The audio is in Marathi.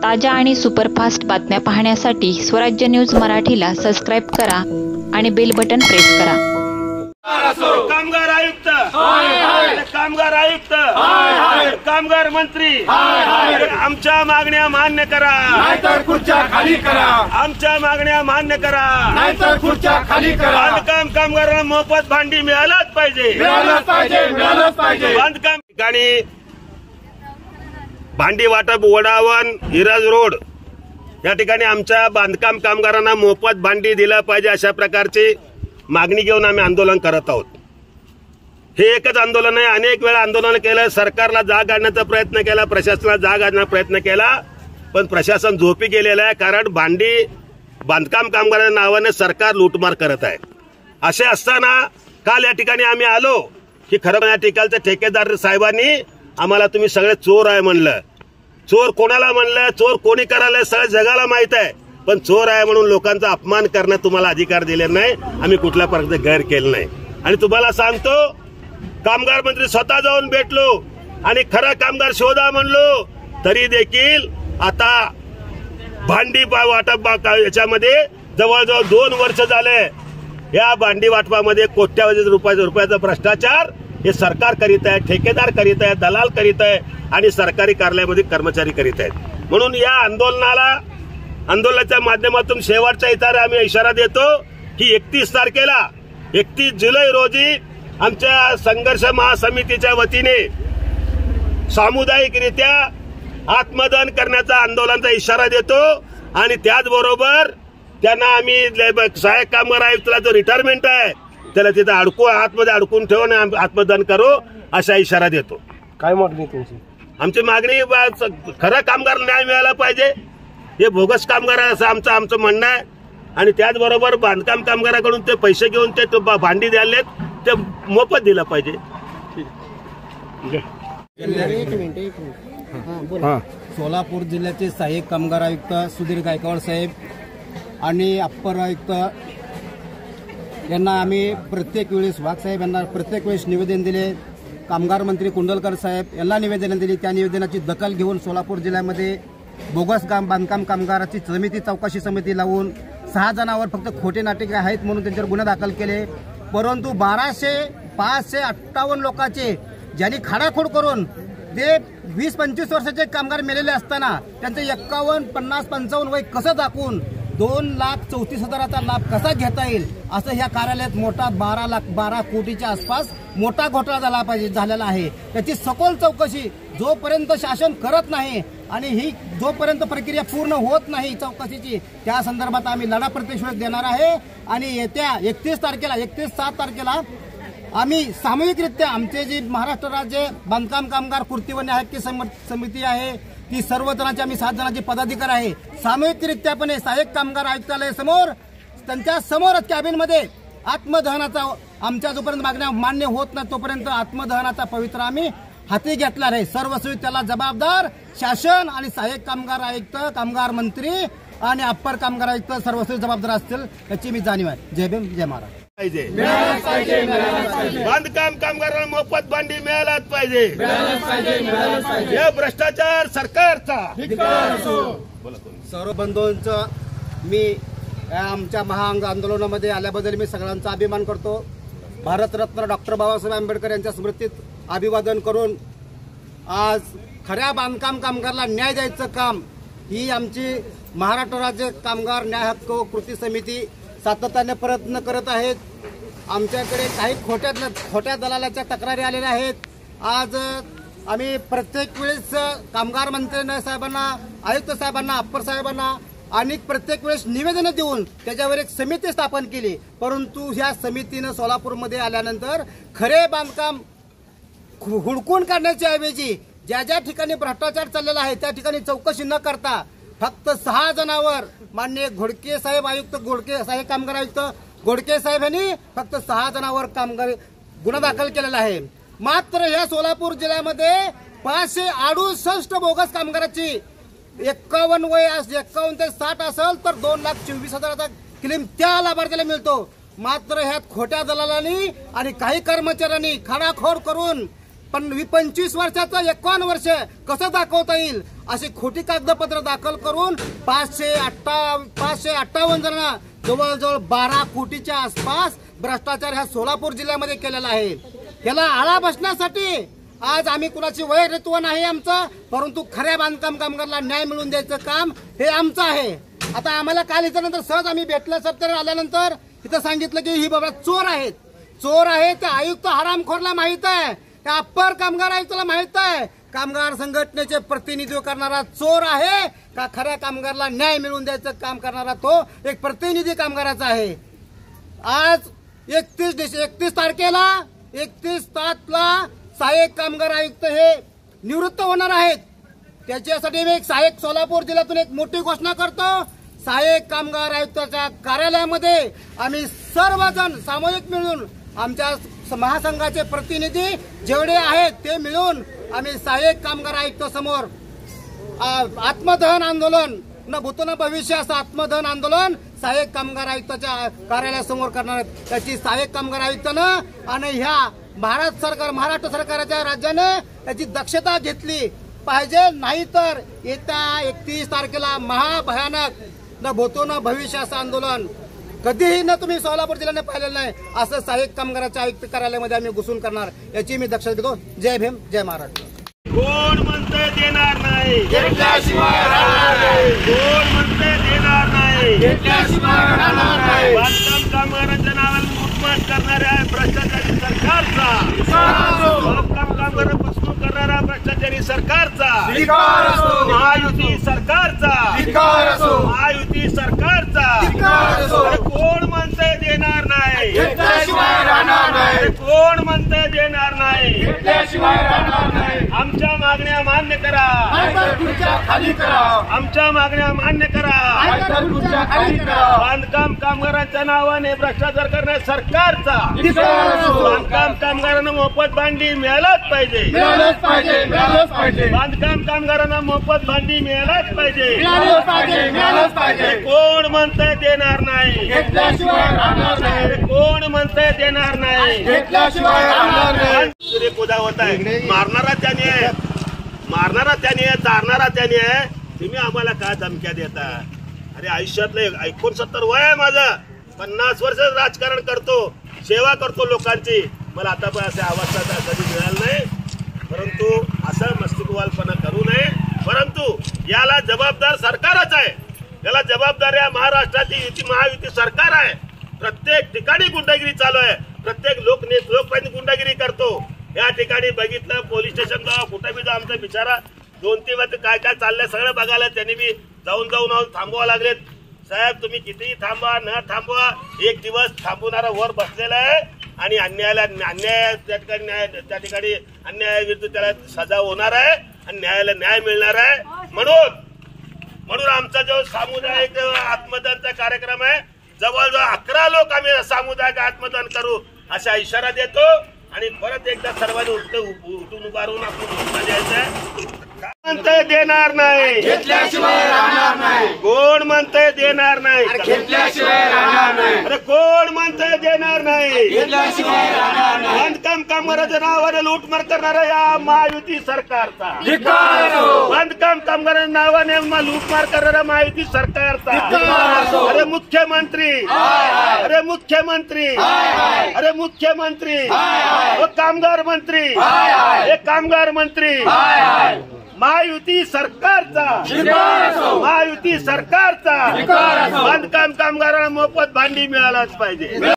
ताज्या आणि सुपरफास्ट बातम्या पाहण्यासाठी स्वराज्य न्यूज मराठीला सबस्क्राईब करा आणि बेल बटन प्रेस करा। कामगार आयुक्त, कामगार आयुक्त, कामगार मंत्री, आमच्या मागण्या मान्य करा, नाहीतर खुर्च्या खाली करा। आमच्या मागण्या मान्य करा, नाहीतर खुर्च्या खाली करा। बांधकाम कामगारांना मोफत भांडी मिळालंच पाहिजे, मिळालंच पाहिजे, मिळालंच पाहिजे। बांधकाम ठिकाणी भांडी वाटप वडावन हिराज रोड या ठिकाणी आमच्या बांधकाम कामगारांना मोफत भांडी दिलं पाहिजे अशा प्रकारची मागणी घेऊन आम्ही आंदोलन करत आहोत। हे एकच आंदोलन आहे, अनेक वेळा आंदोलन केलं, सरकारला जाग आणण्याचा प्रयत्न केला, प्रशासनाला जाग आणण्याचा प्रयत्न केला, पण प्रशासन झोपी गेलेलं आहे। कारण भांडी बांधकाम कामगारांच्या नावाने सरकार लूटमार करत आहे। असे असताना काल या ठिकाणी आम्ही आलो की खरं या ठिकाणच्या ठेकेदार साहेबांनी आम्हाला तुम्ही सगळे चोर आहे म्हणलं। चोर कोणाला म्हणलं, चोर कोणी करायला सगळ्या जगाला माहित आहे, पण चोर आहे म्हणून लोकांचा अपमान करण्यात तुम्हाला अधिकार दिले नाही। आम्ही कुठल्या प्रकारचे गैर केलं नाही। आणि तुम्हाला सांगतो, कामगार मंत्री स्वतः जाऊन भेटलो आणि खरा कामगार शोधा म्हणलो, तरी देखील आता भांडी वाटप याच्यामध्ये जवळजवळ 2 वर्ष झाले। या भांडी वाटपामध्ये कोट्यावधी रुपयाचा भ्रष्टाचार हे सरकार करीत आहे, ठेकेदार करीत आहे, दलाल करीत आहे आणि सरकारी कार्यालयामध्ये कर्मचारी करीत आहेत। म्हणून या आंदोलनाच्या माध्यमातून शेवटचा इशारा देतो की 31 जुलै रोजी आमच्या संघर्ष महासमितीच्या वतीने सामुदायिकरित्या आत्मदहन करण्याचा आंदोलनाचा इशारा देतो आणि त्याचबरोबर त्यांना आम्ही सहाय्यक कामगार आयुक्ताला जो रिटायरमेंट आहे त्याला तिथे आतमध्ये अडकून ठेवून आत्मदहन करू असा इशारा देतो। काय मागणी तुमची? आमची मागणी खरं कामगार न्याय मिळाला पाहिजे, हे बोगस कामगार असं आमचं म्हणणं आहे। आणि त्याचबरोबर बांधकाम कामगाराकडून ते पैसे घेऊन ते भांडी द्यायलेत ते मोफत दिलं पाहिजे। सोलापूर जिल्ह्याचे सहाय्यक कामगार आयुक्त सुधीर गायकवाड साहेब आणि अप्पर आयुक्त यांना आम्ही प्रत्येक वेळेस वाघ साहेब यांना प्रत्येक वेळेस निवेदन दिले। कामगार मंत्री कुंडलकर साहेब यांना निवेदन दिली। त्या निवेदनाची दखल घेऊन सोलापूर जिल्ह्यामध्ये बोगस बांधकाम कामगाराची चौकशी समिती लावून 6 जणांवर फक्त खोटे नाटे आहेत म्हणून त्यांच्यावर गुन्हे दाखल केले। परंतु 558 लोकांचे ज्यांनी खाडाखोड करून ते 20-25 वर्षाचे कामगार मेलेले असताना त्यांचे 51, 50, 55 वय कसं दाखवून 2,34,000चा लाभ कसा घेता येईल असं ह्या कार्यालयात मोठा 12 कोटीच्या आसपास मोठा घोटाळा झालेला आहे। त्याची सखोल चौकशी जोपर्यंत शासन करत नाही आणि ही जोपर्यंत प्रक्रिया पूर्ण होत नाही चौकशीची, त्या संदर्भात आम्ही लढा प्रत्यक्ष देणार आहे। आणि येत्या 31/7 तारखेला आम्ही सामूहिकरित्या आमचे जी महाराष्ट्र राज्य बांधकाम कामगार कृती व न्याय हक्क समिती आहे ती सर्व जणांची आम्ही 7 जणांचे पदाधिकारी आहे, सामूहिकरित्यापणे सहाय्यक कामगार आयुक्तालयासमोर त्यांच्या समोरच कॅबिनमध्ये आत्मदहनाचा आमच्या जोपर्यंत मागण्या मान्य होत नाही तोपर्यंत आत्मदहनाचा पवित्रा आम्ही हाती घेतला आहे। सर्वस्वी त्याला जबाबदार शासन आणि सहाय्यक कामगार आयुक्त, कामगार मंत्री आणि अप्पर कामगार आयुक्त सर्वस्वी जबाबदार असतील याची मी जाणीव आहे। जय भीम, जय महाराष्ट्र। बांधकाम कामगारांना मोफत भांडी मिळालाच पाहिजे। हे भ्रष्टाचार सरकारचा सर्व बंधूंचा मी आमच्या आंदोलनामध्ये आल्याबद्दल मी सगळ्यांचा अभिमान करतो। भारतरत्न डॉक्टर बाबासाहेब आंबेडकर यांच्या स्मृतीत अभिवादन करून आज खऱ्या बांधकाम कामगाराला न्याय द्यायचं काम ही आमची महाराष्ट्र राज्य कामगार न्याय हक्क कृती समिती सातत्याने प्रयत्न करत आहेत। आमच्याकडे काही खोट्या दलालाच्या तक्रारी आलेल्या आहेत। आज आम्ही प्रत्येक वेळेस कामगार मंत्री साहेबांना, आयुक्त साहेबांना, अप्पर साहेबांना आणि प्रत्येक वेळेस निवेदन देऊन त्याच्यावर एक समिती स्थापन केली। परंतु ह्या समितीनं सोलापूरमध्ये आल्यानंतर खरे बांधकाम हुडकून काढण्याच्या ऐवजी ज्या ठिकाणी भ्रष्टाचार चाललेला आहे त्या ठिकाणी चौकशी न करता फक्त 6 जणांवर माननीय घोडके साहेब आयुक्त, सहाय्यक कामगार आयुक्त घोडके साहेब यांनी फक्त 6 जणांवर गुन्हा दाखल केलेला आहे। मात्र या सोलापूर जिल्ह्यामध्ये 568 बोगस कामगाराची 51 वय 51 ते 60 असेल तर 2,24,000चा क्लेम त्या लाभार्थ्याला मिळतो। मात्र ह्यात खोट्या दलालांनी आणि काही कर्मचाऱ्यांनी खाडाखोड करून पण 25 वर्षाचं 51 वर्ष कसं दाखवता येईल अशी खोटी कागदपत्र दाखल करून 558 जणांना जवळजवळ 12 कोटीच्या आसपास भ्रष्टाचार ह्या सोलापूर जिल्ह्यामध्ये केलेला आहे। याला आळा बसण्यासाठी आज आम्ही कुणाची वैरत्व नाही आमचं, परंतु खऱ्या बांधकाम कामगाराला न्याय मिळवून द्यायचं काम हे आमचं आहे। आता आम्हाला काल इथं नंतर सहज आम्ही भेटलं सत्तर आल्यानंतर इथं सांगितलं की ही बाबा चोर आहेत, चोर आहे ते आयुक्त हरामखोरला माहित आहे, त्या अप्पर कामगार आयुक्ताला माहित आहे कामगार संघटनेचे प्रतिनिधित्व करणारा चोर आहे का खऱ्या कामगाराला न्याय मिळवून द्यायचं काम करणारा तो एक प्रतिनिधी कामगाराचा आहे। आज 31 तारखेला 31/7 सहाय्यक कामगार आयुक्त हे निवृत्त होणार आहेत। त्याच्यासाठी मी एक सहाय्यक सोलापूर जिल्ह्यातून एक मोठी घोषणा करतो। सहाय्यक कामगार आयुक्ताच्या कार्यालयामध्ये आम्ही सर्वजण सामूहिक मिळून आमच्या महासंघाचे प्रतिनिधी जेवढे आहेत ते मिळून आम्ही सहाय्यक कामगार आयुक्त समोर आत्मदहन आंदोलन न भूतो न भविष्य असं आत्मदहन आंदोलन सहाय्यक कामगार आयुक्ताच्या कार्यालयासमोर करणार आहेत। त्याची सहाय्यक कामगार आयुक्तानं आणि ह्या महाराष्ट्र सरकारच्या राज्याने त्याची दक्षता घेतली पाहिजे, नाहीतर येत्या 31 तारखेला महाभयानक न भूतो न भविष्य असं आंदोलन कधीही न तुम्ही सोलापूर जिल्ह्याने पाहिलेलं नाही असं सहाय्यक कामगाराच्या आयुक्त कार्यालयामध्ये आम्ही घुसून करणार, याची मी दक्षता घेतो। जय भीम, जय महाराष्ट्र। कोण म्हणते देणार नाही, घेतल्याशिवाय राहणार नाही, कोण म्हणते देणार नाही, घेतल्याशिवाय राहणार नाही। बांधकाम कामगारांच्या नावाला लूटमार करणाऱ्या भ्रष्टाचारी सरकारचा, बांधकाम कामगार फसवणूक करणाऱ्या भ्रष्टाचारी सरकारचा, धिक्कार असो, महायुती सरकारचा, धिक्कार असो, महायुती सरकारचा, धिक्कार असो। अरे कोण म्हणते देणार नाही, घेतल्याशिवाय राहणार नाही, अरे कोण म्हणते देणार नाही, घेतल्याशिवाय राहणार नाही। आमच्या मागण्या मान्य करा, नाहीतर खुर्च्या खाली करा, आमच्या मागण्या मान्य करा। नाहीतर खुर्च्या खाली करा। बांधकाम कामगारांच्या नावाने भ्रष्टाचार करणाऱ्या सरकारचा, धिक्कार असो, बांधकाम कामगारांना मोफत भांडी मिळालाच पाहिजे, मिळालंच पाहिजे, मिळालंच पाहिजे, बांधकाम कामगारांना मोफत भांडी मिळालाच पाहिजे, मिळालंच पाहिजे, मिळालंच पाहिजे। कोण म्हणतंय देणार नाही, घेतल्याशिवाय राहणार नाही, कोण म्हणतंय देणार नाही, घेतल्याशिवाय राहणार नाही। पुदा होत आहे, मारणारा त्याने आहे, मारणारा त्याने आहे, चारणारा त्याने आहे, तुम्ही आम्हाला काय धमक्या देता? अरे आयुष्यातलं 69 वय आहे माझं, 50 वर्ष राजकारण करतो, सेवा करतो लोकांची, मला आता पण असे आवाज कधी मिळाला नाही। परंतु असं मस्तिकवालपणा करू नये, परंतु याला जबाबदार सरकारच आहे, याला जबाबदार या महाराष्ट्राची महायुती सरकार आहे। प्रत्येक ठिकाणी गुंडागिरी चालू आहे, प्रत्येक लोकप्रतिनिधी गुंडागिरी करतो। या ठिकाणी बघितलं पोलीस स्टेशन कुठे बी आमचा बिचारा 2-3 वाजता काय काय चाललंय सगळं बघायला त्यांनी बी जाऊन थांबवा लागलेत। साहेब तुम्ही कितीही थांबवा न थांबवा, एक दिवस थांबवणारा वर बसलेला आहे आणि अन्याय त्या ठिकाणी अन्यायाविरुद्ध त्याला सजा होणार आहे आणि न्यायाला न्याय मिळणार आहे। म्हणून आमचा जो सामुदायिक आत्मदानचा कार्यक्रम आहे, जवळजवळ 11 लोक आम्ही सामुदायिक आत्मदान करू असा इशारा देतो आणि परत एकदा सर्वांनी उठून उभारून आपण द्यायचं। म्हणतंय देणार नाही, घेतल्याशिवाय राहणार नाही, कोण म्हणतंय देणार नाही, घेतल्याशिवाय राहणार नाही, अरे कोण म्हणतंय देणार नाही, घेतल्याशिवाय राहणार नाही। बांधकाम कामगारांच्या नावाने लूटमार करणाऱ्या या महायुती सरकारचा, धिक्कार असो, बांधकाम कामगारांच्या नावाने लूटमार करणाऱ्या महायुती सरकारचा, धिक्कार असो। अरे मुख्यमंत्री, अरे मुख्यमंत्री, अरे मुख्यमंत्री, कामगार मंत्री, हे कामगार मंत्री, महायुती सरकारचा, महायुती सरकारचा, बांधकाम कामगारांना मोफत भांडी मिळालाच पाहिजे।